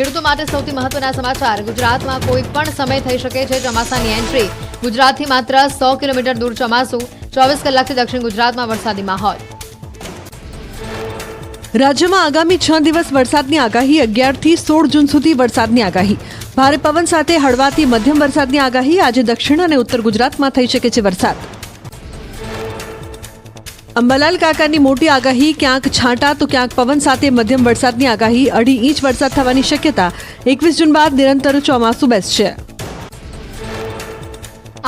ખેડૂતો માટે સૌથી મહત્વના સમાચાર। ગુજરાતમાં કોઈ પણ સમય થઈ શકે છે ચોમાસાની એન્ટ્રી। ગુજરાતથી માત્ર 100 કિલોમીટર દૂર ચોમાસું। 24 કલાકથી દક્ષિણ ગુજરાતમાં વરસાદી માહોલ। રાજ્યમાં આગામી 6 દિવસ વરસાદની આગાહી। 11 થી 16 જૂન સુધી વરસાદની આગાહી। ભારે પવન સાથે હળવાથી મધ્યમ વરસાદની આગાહી। આજે દક્ષિણ અને ઉત્તર ગુજરાતમાં થઈ શકે છે વરસાદ। અંબાલાલ કાકાની મોટી આગાહી। ક્યાંક છાંટા તો ક્યાંક પવન સાથે મધ્યમ વરસાદની આગાહી। 2.5 ઇંચ વરસાદ થવાની શક્યતા। 21 જૂન બાદ નિરંતર ચોમાસું બેસશે।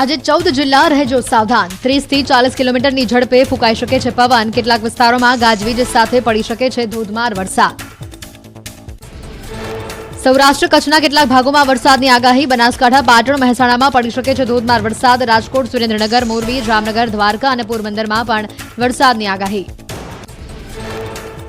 આજે 14 જિલ્લા રહેજો સાવધાન। 30 થી 40 કિલોમીટરની ઝડપે ફૂંકાઈ શકે છે પવન। કેટલાક વિસ્તારોમાં ગાજવીજ સાથે પડી શકે છે ધોધમાર વરસાદ। સૌરાષ્ટ્ર કચ્છના કેટલાક ભાગોમાં વરસાદની આગાહી। બનાસકાંઠા, પાટણ, મહેસાણામાં પડી શકે છે ધોધમાર વરસાદ। રાજકોટ, સુરેન્દ્રનગર, મોરબી, જામનગર, દ્વારકા અને પોરબંદરમાં પણ વરસાદની આગાહી।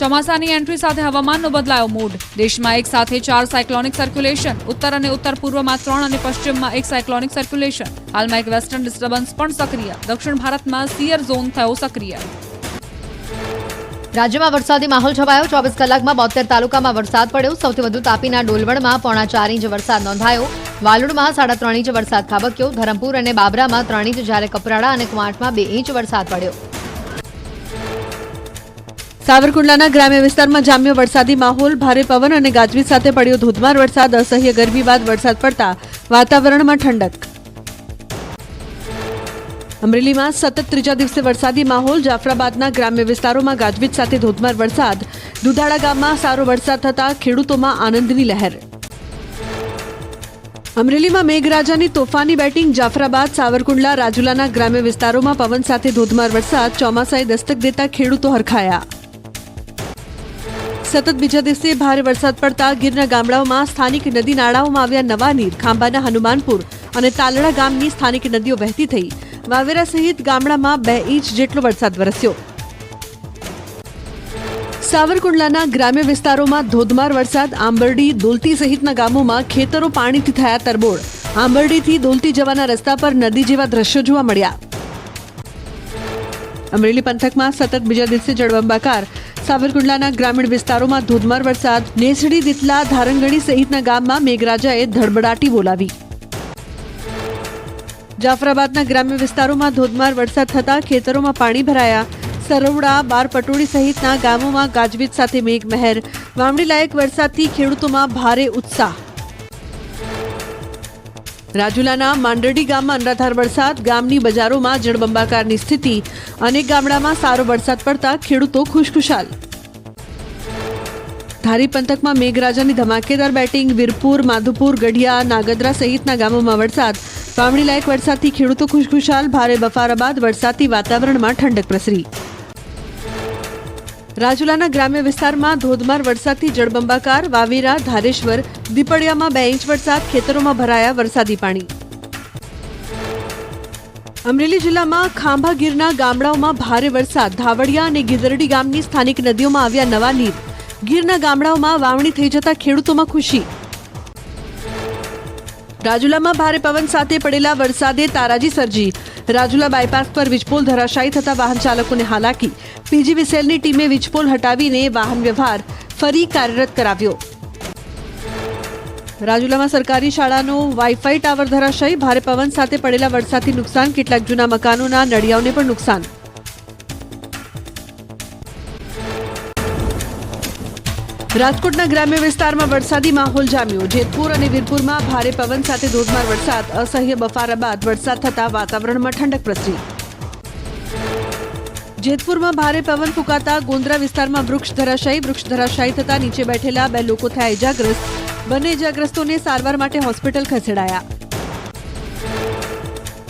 ચોમાસાની એન્ટ્રી સાથે હવામાનનો બદલાયો મૂડ। દેશમાં એક સાથે 4 સાયક્લોનિક સર્ક્યુલેશન। ઉત્તર અને ઉત્તર પૂર્વમાં 3 અને પશ્ચિમમાં 1 સાયક્લોનિક સર્ક્યુલેશન। હાલમાં એક વેસ્ટર્ન ડિસ્ટર્બન્સ પણ સક્રિય। દક્ષિણ ભારતમાં સિયર ઝોન થયો સક્રિય। રાજ્યમાં વરસાદી માહોલ છવાયો। 24 કલાકમાં 72 તાલુકામાં વરસાદ પડ્યો। સૌથી વધુ તાપીના ડોલવણમાં 4.5 ઇંચ વરસાદ નોંધાયો। વાલોડમાં 3.5 ઇંચ વરસાદ ખાબક્યો। ધરમપુર અને બાબરામાં 3 ઇંચ, જ્યારે કપરાડા અને કવાંટમાં 2 ઇંચ વરસાદ પડ્યો। સાવરકુંડલાના ગ્રામ્ય વિસ્તારમાં જામ્યો વરસાદી માહોલ। ભારે પવન અને ગાજવીજ સાથે પડ્યો ધોધમાર વરસાદ। અસહ્ય ગરમી બાદ વરસાદ પડતા વાતાવરણમાં ઠંડક। અમરેલીમાં સતત ત્રીજા દિવસે વરસાદી માહોલ। જાફરાબાદના ગ્રામ્ય વિસ્તારોમાં ગાજવીજ સાથે ધોધમાર વરસાદ। દુધાળા ગામમાં સારો વરસાદ થતા ખેડૂતોમાં આનંદની લહેર। અમરેલીમાં મેઘરાજાની તોફાની બેટિંગ। જાફરાબાદ, સાવરકુંડલા, રાજુલાના ગ્રામ્ય વિસ્તારોમાં પવન સાથે ધોધમાર વરસાદ। ચોમાસાએ દસ્તક દેતા ખેડૂતો હરખાયા। સતત બીજા દિવસે ભારે વરસાદ પડતા ગીરના ગામડાઓમાં સ્થાનિક નદી નાળાઓમાં આવ્યા નવા નીર। ખાંભાના હનુમાનપુર અને તાલડા ગામની સ્થાનિક નદીઓ વહેતી થઈ। વાવેરા સહિત ગામડામાં 2 ઇંચ જેટલો વરસાદ વરસ્યો। સાવરકુંડલાના ગ્રામ્ય વિસ્તારોમાં ધોધમાર વરસાદ। આંબરડી, દોલતી સહિતના ગામોમાં ખેતરો પાણીથી થયા તરબોળ। આંબરડીથી દોલતી જવાના રસ્તા પર નદી જેવા દ્રશ્યો જોવા મળ્યા। અમરેલી પંથકમાં સતત બીજા દિવસે જળબંબાકાર। સાવરકુંડલાના ગ્રામીણ વિસ્તારોમાં ધોધમાર વરસાદ। નેસડી, દિતલા, ધારંગણી સહિતના ગામમાં મેઘરાજાએ ધડબડાટી બોલાવી। જાફરાબાદના ગ્રામ્ય વિસ્તારોમાં ધોધમાર વરસાદ થતા ખેતરોમાં પાણી ભરાયા। સરોવડા, બારપટોળી સહિતના ગામોમાં ગાજવીજ સાથે મેઘમહેર। વાવણી લાયક વરસાદથી ખેડૂતોમાં ભારે ઉત્સાહ। રાજુલાના માંડરડી ગામમાં અનરાધાર વરસાદ। ગામની બજારોમાં જળબંબાકારની સ્થિતિ। અનેક ગામડામાં સારો વરસાદ પડતા ખેડૂતો ખુશખુશાલ। ધારી પંથકમાં મેઘરાજાની ધમાકેદાર બેટિંગ। વીરપુર, માધુપુર, ગઢિયા, નાગદરા સહિતના ગામોમાં વરસાદ। વાવણી લાયક વરસાદથી ખેડૂતો ખુશખુશાલ। ભારે બફારા બાદ વરસાદથી વાતાવરણમાં ઠંડક પ્રસરી। રાજુલાના ગ્રામ્ય વિસ્તારમાં ધોધમાર વરસાદથી જળબંબાકાર। વાવેરા, ધારેશ્વર, દીપડિયામાં 2 ઇંચ વરસાદ। ખેતરોમાં ભરાયા વરસાદી પાણી। અમરેલી જિલ્લામાં ખાંભા ગીરના ગામડાઓમાં ભારે વરસાદ। ધાવડિયા અને ગીદરડી ગામની સ્થાનિક નદીઓમાં આવ્યા નવા નીર। ગીરના ગામડાઓમાં વાવણી થઈ જતા ખેડૂતોમાં ખુશી। રાજુલામાં ભારે પવન સાથે પડેલા વરસાદે તારાજી સર્જી। રાજુલા બાયપાસ પર વીજપોલ ધરાશાયી થતા વાહન ચાલકોને હાલાકી। પીજીવીસીએલની ટીમે વીજપોલ હટાવીને વાહન વ્યવહાર ફરી કાર્યરત કરાવ્યો। રાજુલામાં સરકારી શાળાનો વાઈફાઈ ટાવર ધરાશાયી। ભારે પવન સાથે પડેલા વરસાદથી નુકસાન। કેટલાક જૂના મકાનોના નળિયાઓને પણ નુકસાન। રાજકોટના ગ્રામ્ય વિસ્તારમાં વરસાદી માહોલ જામ્યો। જેતપુર અને વીરપુરમાં ભારે પવન સાથે ધોધમાર વરસાદ। અસહ્ય બફારા બાદ વરસાદ થતા વાતાવરણમાં ઠંડક પ્રસરી। જેતપુરમાં ભારે પવન ફૂંકાતા ગોંદરા વિસ્તારમાં વૃક્ષ ધરાશાયી થતા નીચે બેઠેલા 2 લોકો થયા ઇજાગ્રસ્ત। બંને ઇજાગ્રસ્તોને સારવાર માટે હોસ્પિટલ ખસેડાયા।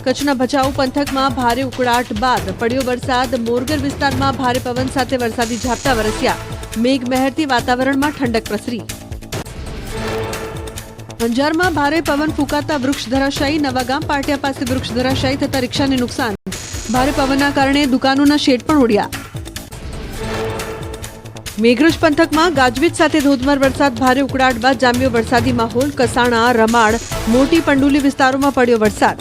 કચ્છના ભચાઉ પંથકમાં ભારે ઉકળાટ બાદ પડ્યો વરસાદ। મોરગર વિસ્તારમાં ભારે પવન સાથે વરસાદી ઝાપટા વરસ્યા। મેઘમહેરથી વાતાવરણમાં ઠંડક પ્રસરી। અંજારમાં ભારે પવન ફૂંકાતા વૃક્ષ ધરાશાયી। નવાગામ પાટિયા પાસે વૃક્ષ ધરાશાયી થતા રિક્ષાને નુકસાન। ભારે પવનના કારણે દુકાનોના શેડ પણ ઉડ્યા। મેઘરજ પંથકમાં ગાજવીજ સાથે ધોધમાર વરસાદ। ભારે ઉકળાટ બાદ જામ્યો વરસાદી માહોલ। કસાણા, રમાડ, મોટી પંડુલી વિસ્તારોમાં પડ્યો વરસાદ।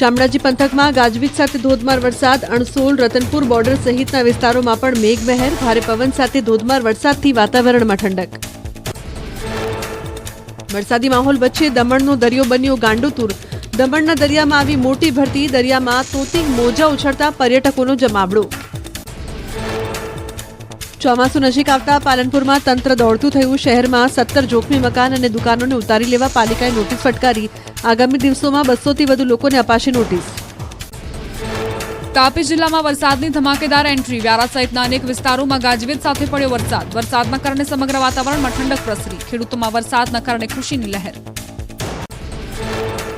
શામળાજી પંથકમાં ગાજવીજ સાથે ધોધમાર વરસાદ, અણસોલ, રતનપુર બોર્ડર સહિતના વિસ્તારોમાં પણ મેઘમહેર, ભારે પવન સાથે ધોધમાર વરસાદથી વાતાવરણમાં ઠંડક. વરસાદી માહોલ વચ્ચે દમણનો દરિયો બન્યો ગાંડોતુર. દમણના દરિયામાં આવી મોટી ભરતી, દરિયામાં તોતિંગ મોજા ઉછળતા પર્યટકોનો જમાવડો. ચોમાસું નજીક આવતા પાલનપુરમાં તંત્ર દોડતું થયું. શહેરમાં 17 જોખમી મકાન અને દુકાનોને ઉતારી લેવા પાલિકાએ નોટિસ ફટકારી. આગામી દિવસોમાં 200 થી વધુ લોકોને અપાશે નોટિસ. તાપી જિલ્લામાં વરસાદની ધમાકેદાર એન્ટ્રી. વ્યારા સહિતના અનેક વિસ્તારોમાં ગાજવીજ સાથે પડ્યો વરસાદ. વરસાદના કારણે સમગ્ર વાતાવરણમાં ઠંડક પ્રસરી. ખેડૂતોમાં વરસાદના કારણે ખુશીની લહેર.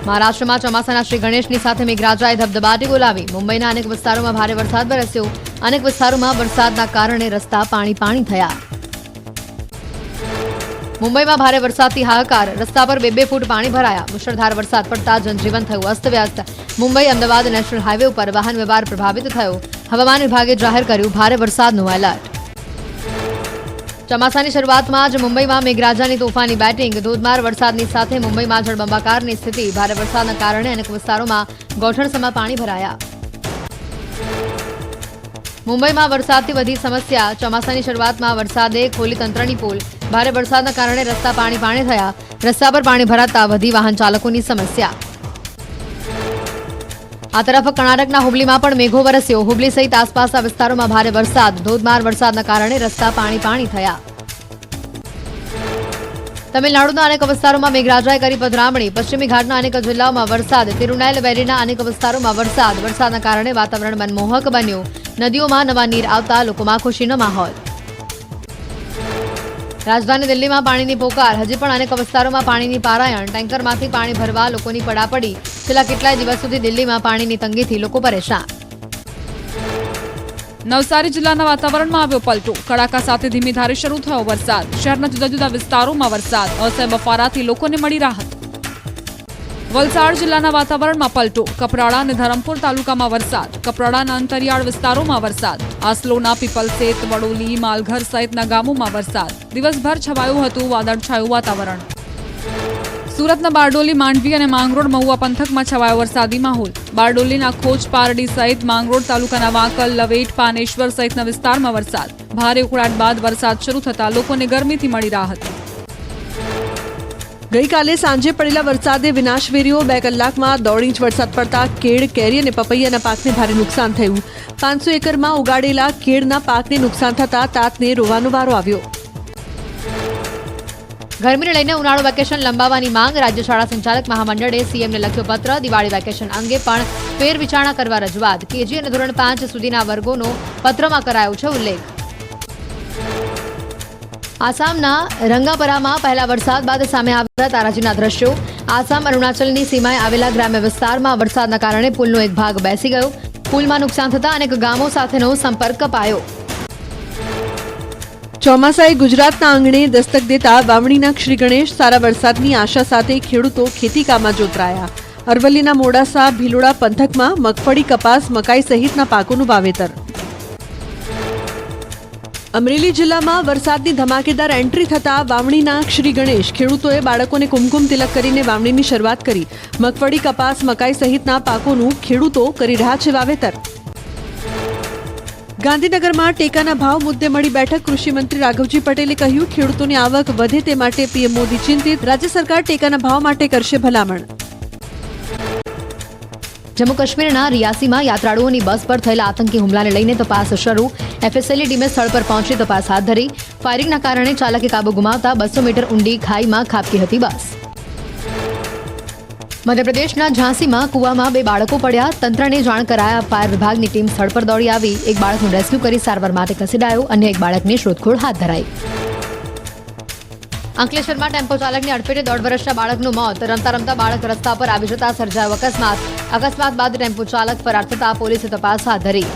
મહારાષ્ટ્રમાં ચોમાસાના શ્રી ગણેશની સાથે મેઘરાજાએ ધબધબાટી બોલાવી. મુંબઈના અનેક વિસ્તારોમાં ભારે વરસાદ વરસ્યો. અનેક વિસ્તારોમાં વરસાદના કારણે રસ્તા પાણી થયા. મુંબઈમાં ભારે વરસાદથી હાહાકાર. રસ્તા પર 2-2 ફૂટ પાણી ભરાયા. મુશળધાર વરસાદ પડતા જનજીવન થયું અસ્તવ્યસ્ત. મુંબઈ અમદાવાદ નેશનલ હાઈવે ઉપર વાહન વ્યવહાર પ્રભાવિત થયો. હવામાન વિભાગે જાહેર કર્યું ભારે વરસાદનું એલર્ટ. ચોમાસાની શરૂઆતમાં જ મુંબઈમાં મેઘરાજાની તોફાની બેટિંગ. ધોધમાર વરસાદની સાથે મુંબઈમાં જળબંબાકારની સ્થિતિ. ભારે વરસાદના કારણે અનેક વિસ્તારોમાં ગોઠણસમાં પાણી ભરાયા. મુંબઈમાં વરસાદથી વધી સમસ્યા. ચોમાસાની શરૂઆતમાં વરસાદે ખોલી તંત્રની પોલ. ભારે વરસાદના કારણે રસ્તા પાણી થયા. રસ્તા પર પાણી ભરાતા વધી વાહન ચાલકોની સમસ્યા. આ તરફ કર્ણાટકના હુબલીમાં પણ મેઘો વરસ્યો. હુબલી સહિત આસપાસના વિસ્તારોમાં ભારે વરસાદ. ધોધમાર વરસાદના કારણે રસ્તા પાણી થયા. તમિલનાડુના અનેક વિસ્તારોમાં મેઘરાજાએ કરી પધરામણી. પશ્ચિમી ઘાટના અનેક જિલ્લાઓમાં વરસાદ. તિરુનેલવેલીના અનેક વિસ્તારોમાં વરસાદ. વરસાદના કારણે વાતાવરણ મનમોહક બન્યું. નદીઓમાં નવા નીર આવતા લોકોમાં ખુશીનો માહોલ. રાજધાની દિલ્હીમાં પાણીની પોકાર. હજી પણ અનેક વિસ્તારોમાં પાણીની પારાયણ. ટેન્કરમાંથી પાણી ભરવા લોકોની પડાપડી. છેલ્લા કેટલાય દિવસ સુધી દિલ્હીમાં પાણીની તંગીથી લોકો પરેશાન. નવસારી જિલ્લાના વાતાવરણમાં આવ્યો પલટો. કડાકા સાથે ધીમી ધારે શરૂ થયો વરસાદ. શહેરના જુદા જુદા વિસ્તારોમાં વરસાદ. અસહ્ય બફારાથી લોકોને મળી રાહત. વલસાડ જિલ્લાના વાતાવરણમાં પલટો. કપરાડા અને ધરમપુર તાલુકામાં વરસાદ. કપરાડાના અંતરિયાળ વિસ્તારોમાં વરસાદ. આસલોના, પીપલસેત, વડોલી, માલઘર સહિતના ગામોમાં વરસાદ. દિવસભર છવાયું હતું વાદળછાયું વાતાવરણ. સુરતના બારડોલી, માંડવી અને માંગરોળ મહુવા પંથકમાં છવાયો વરસાદી માહોલ. બારડોલીના ખોજ, પારડી સહિત માંગરોળ તાલુકાના વાંકલ, લવેટ, પાનેશ્વર સહિતના વિસ્તારમાં વરસાદ. ભારે ઉકળાટ બાદ વરસાદ શરૂ થતા લોકોને ગરમીથી મળી રાહત. ગઈકાલે સાંજે પડેલા વરસાદે વિનાશ વેર્યો. 2 કલાકમાં 1.5 ઇંચ વરસાદ પડતા કેળ, કેરી અને પપૈયાના પાકને ભારે નુકસાન થયું. 500 એકરમાં ઉગાડેલા કેળના પાકને નુકસાન થતા તાતને રોવાનો વારો આવ્યો. ગરમીને લઈને ઉનાળુ વેકેશન લંબાવવાની માંગ. રાજ્ય શાળા સંચાલક મહામંડળે સીએમને લખ્યો પત્ર. દિવાળી વેકેશન અંગે પણ ફેરવિચારણા કરવા રજૂઆત. કેજી અને ધોરણ 5 સુધીના વર્ગોનો પત્રમાં કરાયો છે ઉલ્લેખ. આસામના રંગાપરામાં પહેલા વરસાદ બાદ સામે આવ્યા તારાજીના દ્રશ્યો. આસામ અરુણાચલની સીમાએ આવેલા ગ્રામ્ય વિસ્તારમાં વરસાદના કારણે પુલનો એક ભાગ બેસી ગયો. પુલમાં નુકસાન થતા અનેક ગામો સાથેનો સંપર્ક કપાયો. ચોમાસાએ ગુજરાતના આંગણે દસ્તક દેતા વાવણીના શ્રી ગણેશ. સારા વરસાદની આશા સાથે ખેડૂતો ખેતીકામમાં જોતરાયા. અરવલ્લીના મોડાસા, ભીલોડા પંથકમાં મગફળી, કપાસ, મકાઈ સહિતના પાકોનું વાવેતર. અમરેલી જિલ્લામાં વરસાદની ધમાકેદાર એન્ટ્રી થતા વાવણીના શ્રી ગણેશ. ખેડૂતોએ બાળકોને કુમકુમ તિલક કરીને વાવણીની શરૂઆત કરી. મગફળી, કપાસ, મકાઈ સહિતના પાકોનું ખેડૂતો કરી રહ્યા છે વાવેતર. ગાંધીનગરમાં ટેકાના ભાવ મુદ્દે મળી બેઠક. કૃષિમંત્રી રાઘવજી પટેલે કહ્યું ખેડૂતોની આવક વધે તે માટે પીએમ મોદી ચિંતિત. રાજ્ય સરકાર ટેકાના ભાવ માટે કરશે ભલામણ. જમ્મુ કાશ્મીરના રિયાસીમાં યાત્રાળુઓની બસ પર થયેલા આતંકી હુમલાને લઈને તપાસ શરૂ. એફએસએલની ટીમે સ્થળ પર પહોંચી તપાસ હાથ ધરી. ફાયરિંગના કારણે ચાલકે કાબુ ગુમાવતા 200 મીટર ઊંડી ખાઈમાં ખાબકી હતી બસ. મધ્યપ્રદેશના ઝાંસીમાં કૂવામાં 2 બાળકો પડ્યા. તંત્રને જાણ કરાયા. ફાયર વિભાગની ટીમ સ્થળ પર દોડી આવી. એક બાળકનું રેસ્ક્યુ કરી સારવાર માટે ખસેડાયો અને એક બાળકની શોધખોળ હાથ ધરાઈ. અંકલેશ્વરમાં ટેમ્પો ચાલકની અડફેટે 1.5 વર્ષના બાળકનું મોત. રમતા રમતા બાળક રસ્તા પર આવી જતા સર્જાયો અકસ્માત. અકસ્માત બાદ ટેમ્પો ચાલક ફરાર થતા પોલીસે તપાસ હાથ ધરી.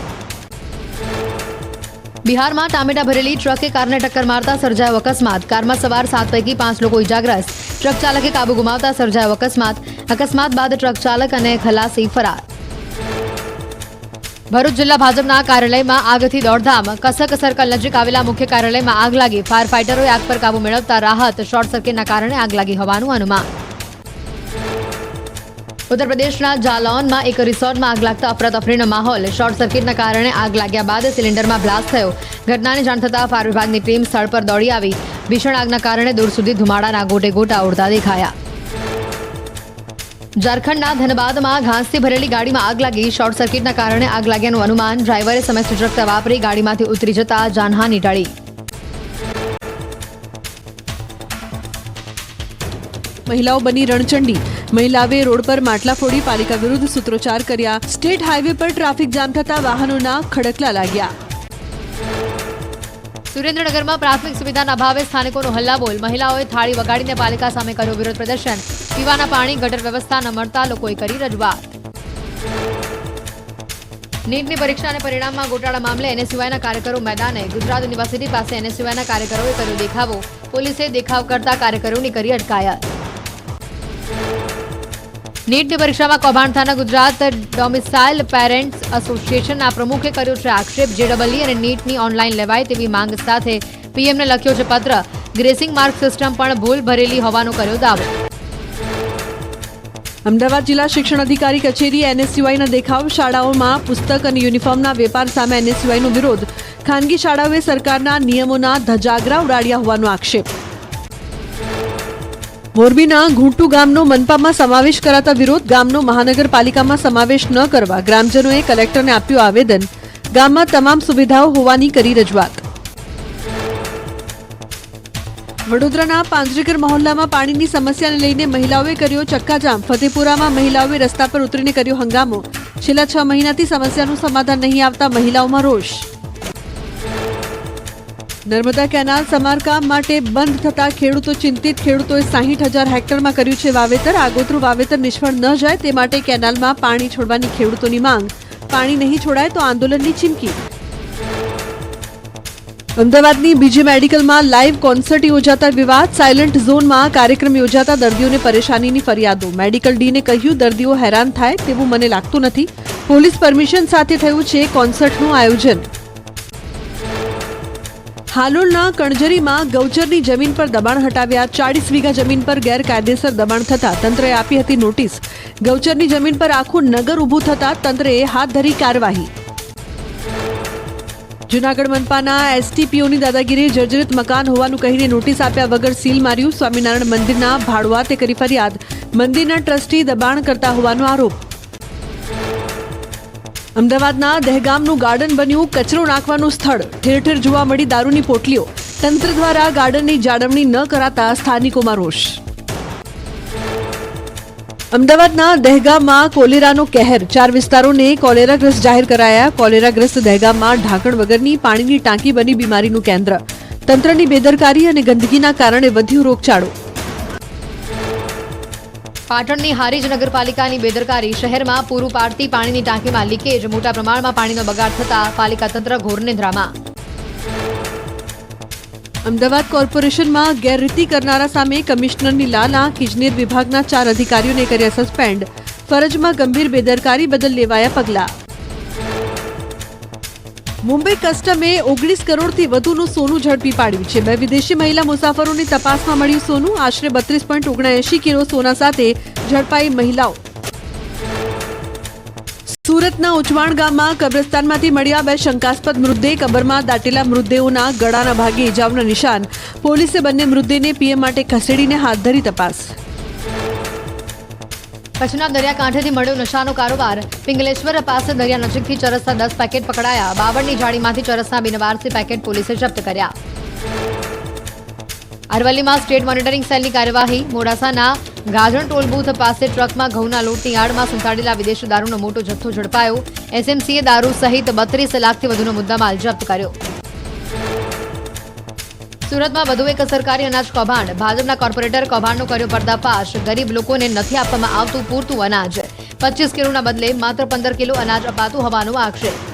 બિહારમાં ટામેટા ભરેલી ટ્રકે કારને ટક્કર મારતા સર્જાયો અકસ્માત. કારમાં સવાર 7 પૈકી 5 લોકો ઇજાગ્રસ્ત. ટ્રક ચાલકે કાબુ ગુમાવતા સર્જાયો અકસ્માત. અકસ્માત બાદ ટ્રક ચાલક અને ખલાસી ફરાર. ભરૂચ જિલ્લા ભાજપના કાર્યાલયમાં આગથી દોડધામ. કસક સર્કલ નજીક આવેલા મુખ્ય કાર્યાલયમાં આગ લાગી. ફાયર ફાઈટરોએ આગ પર કાબુ મેળવતા રાહત. શોર્ટ સર્કિટના કારણે આગ લાગી હોવાનું અનુમાન. ઉત્તર પ્રદેશના જાલૌનમાં એક રિસોર્ટમાં આગ લાગતા અફરાતફરીનો માહોલ. શોર્ટ સર્કિટના કારણે આગ લાગ્યા બાદ સિલિન્ડરમાં બ્લાસ્ટ થયો. ઘટનાની જાણ થતાં ફાયર વિભાગની ટીમ સ્થળ પર દોડી આવી. ભીષણ આગના કારણે દૂર સુધી ધુમાડાના ગોટે ગોટા ઉડતા દેખાયા. ઝારખંડના ધનબાદમાં ઘાસથી ભરેલી ગાડીમાં આગ લાગી. શોર્ટ સર્કિટના કારણે આગ લાગ્યાનું અનુમાન. ડ્રાઈવરે સમય સૂચકતા વાપરી ગાડીમાંથી ઉતરી જતા જાનહાની ટળી. મહિલાઓ બની રણચંડી. મહિલાઓએ રોડ પર માટલા ફોડી પાલિકા વિરુદ્ધ સૂત્રોચ્ચાર કર્યા. સ્ટેટ હાઈવે પર ટ્રાફિક જામ થતા વાહનોના ખડકલા લાગ્યા. સુરેન્દ્રનગરમાં પ્રાથમિક સુવિધાના અભાવે સ્થાનિકોનો હલ્લાબોલ. મહિલાઓએ થાળી વગાડીને પાલિકા સામે કર્યો વિરોધ પ્રદર્શન. પીવાના પાણી ગટર વ્યવસ્થા ન મળતા લોકોએ કરી રજૂઆત. નીટની પરીક્ષા અને પરિણામમાં ગોટાળા મામલે એનએસયુઆઈના કાર્યકરો મેદાને. ગુજરાત યુનિવર્સિટી પાસે એનએસયુઆઈના કાર્યકરોએ કર્યો દેખાવો. પોલીસે દેખાવ કરતા કાર્યકરોની કરી અટકાયત. નીટની પરીક્ષામાં કૌભાંડ થનાર ગુજરાત ડોમિસાઇલ પેરેન્ટ્સ એસોસિએશનના પ્રમુખે કર્યો છે આક્ષેપ. જેડબલઈ અને નીટની ઓનલાઈન લેવાય તેવી માંગ સાથે પીએમને લખ્યો છે પત્ર. ગ્રેસિંગ માર્ક સિસ્ટમ પણ ભૂલ ભરેલી હોવાનો કર્યો દાવો. અમદાવાદ જિલ્લા શિક્ષણ અધિકારી કચેરી એનએસયુઆઈના દેખાવ. શાળાઓમાં પુસ્તક અને યુનિફોર્મના વેપાર સામે એનએસયુઆઈનો વિરોધ. ખાનગી શાળાઓએ સરકારના નિયમોના ધજાગરા ઉડાડ્યા હોવાનો આક્ષેપ. મોરબીના ઘૂંટુ ગામનો મનપામાં સમાવેશ કરાતા વિરોધ. ગામનો મહાનગરપાલિકામાં સમાવેશ ન કરવા ગ્રામજનોએ કલેક્ટરને આપ્યું આવેદન. ગામમાં તમામ સુવિધાઓ હોવાની કરી રજૂઆત. વડોદરાના પાંજરેકર મહોલ્લામાં પાણીની સમસ્યાને લઈને મહિલાઓએ કર્યો ચક્કાજામ. ફતેપુરામાં મહિલાઓએ રસ્તા પર ઉતરીને કર્યો હંગામો. છેલ્લા 6 મહિનાથી સમસ્યાનું સમાધાન નહીં આવતા મહિલાઓમાં રોષ. નર્મદા કેનાલ સમારકામ માટે બંધ થતા ખેડૂતો ચિંતિત. ખેડૂતોએ 60,000 હેક્ટરમાં કર્યું છે વાવેતર. આગોતરું વાવેતર નિષ્ફળ ન જાય તે માટે કેનાલમાં પાણી છોડવાની ખેડૂતોની માંગ. પાણી નહીં છોડાય તો આંદોલનની ચીમકી. અમદાવાદની બીજી મેડિકલમાં લાઇવ કોન્સર્ટ યોજાતા વિવાદ. સાયલન્ટ ઝોનમાં કાર્યક્રમ યોજાતા દર્દીઓને પરેશાનીની ફરિયાદો. મેડિકલ ડીને કહ્યું દર્દીઓ હેરાન થાય તેવું મને લાગતું નથી. પોલીસ પરમિશન સાથે થયું છે કોન્સર્ટનું આયોજન. હાલોલના કણજરીમાં ગૌચરની જમીન પર દબાણ હટાવ્યા. 40 વીઘા જમીન પર ગેરકાયદેસર દબાણ થતા તંત્રએ આપી હતી નોટિસ. ગૌચરની જમીન પર આખું નગર ઊભું થતા તંત્રએ હાથ ધરી કાર્યવાહી. જૂનાગઢ મનપાના એસટીપીઓની દાદાગીરી. જર્જરિત મકાન હોવાનું કહીને નોટિસ આપ્યા વગર સીલ માર્યું. સ્વામિનારાયણ મંદિરના ભાડુઆતે કરી ફરિયાદ. મંદિરના ટ્રસ્ટી દબાણ કરતા હોવાનો આરોપ. અમદાવાદના દહેગામનું ગાર્ડન બન્યું કચરો નાખવાનું સ્થળ. ઠેર ઠેર જોવા મળી દારૂની પોટલીઓ. તંત્ર દ્વારા ગાર્ડનની જાળવણી ન કરાતા સ્થાનિકોમાં રોષ. અમદાવાદના દહેગામમાં કોલેરાનો કહેર. 4 વિસ્તારોને કોલેરાગ્રસ્ત જાહેર કરાયા. કોલેરાગ્રસ્ત દહેગામમાં ઢાંકણ વગરની પાણીની ટાંકી બની બીમારીનું કેન્દ્ર. તંત્રની બેદરકારી અને ગંદકીના કારણે વધ્યો રોગચાળો. પાટણની હારીજ નગરપાલિકાની બેદરકારી. શહેરમાં પૂરું પાડતી પાણીની ટાંકીમાં લીકેજ. મોટા પ્રમાણમાં પાણીનો બગાડ થતા પાલિકા તંત્ર ઘોર નિંદ્રામાં. અમદાવાદ કોર્પોરેશનમાં ગેરરીતિ કરનારા સામે કમિશનરની લાલ આંખ. ઇજનેર વિભાગના 4 અધિકારીઓને કર્યા સસ્પેન્ડ. ફરજમાં ગંભીર બેદરકારી બદલ લેવાયા પગલાં. મુંબઈ કસ્ટમે 19 કરોડથી વધુનું સોનું ઝડપી પાડ્યું છે. 2 વિદેશી મહિલા મુસાફરોની તપાસમાં મળ્યું સોનું. આશરે 32.79 કિલો સોના સાથે ઝડપાઈ મહિલાઓ. સુરતના ઉચવાણ ગામમાં કબ્રસ્તાનમાંથી મળ્યા 2 શંકાસ્પદ મૃતદેહ. કબરમાં દાટેલા મૃતદેહોના ગળાના ભાગે ઇજાઓના નિશાન. પોલીસે બંને મૃતદેહને પીએમ માટે ખસેડીને હાથ ધરી તપાસ. કચ્છના દરિયાકાંઠેથી મળ્યો નશાનો કારોબાર. પિંગલેશ્વર પાસે દરિયા નજીકથી ચરસના 10 પેકેટ પકડાયા. બાવળની જાળીમાંથી ચરસના બિનવારસી પેકેટ પોલીસે જપ્ત કર્યા. અરવલ્લીમાં સ્ટેટ મોનિટરિંગ સેલની કાર્યવાહી. મોડાસાના ગાજણ ટોલ બૂથ પાસે ટ્રકમાં ઘઉંના લોટની આડમાં સંતાડેલા વિદેશી દારૂનો મોટો જથ્થો ઝડપાયો. એસએમસીએ દારૂ સહિત 32 લાખથી વધુનો મુદ્દામાલ જપ્ત કર્યો. સુરતમાં વધુ એક સરકારી અનાજ કૌભાંડ. ભાજપના કોર્પોરેટર કૌભાંડનો કર્યો પર્દાફાશ. ગરીબ લોકોને નથી આપવામાં આવતું પૂરતું અનાજ. 25 કિલોના બદલે માત્ર 15 કિલો અનાજ અપાતું હોવાનો આક્ષેપ.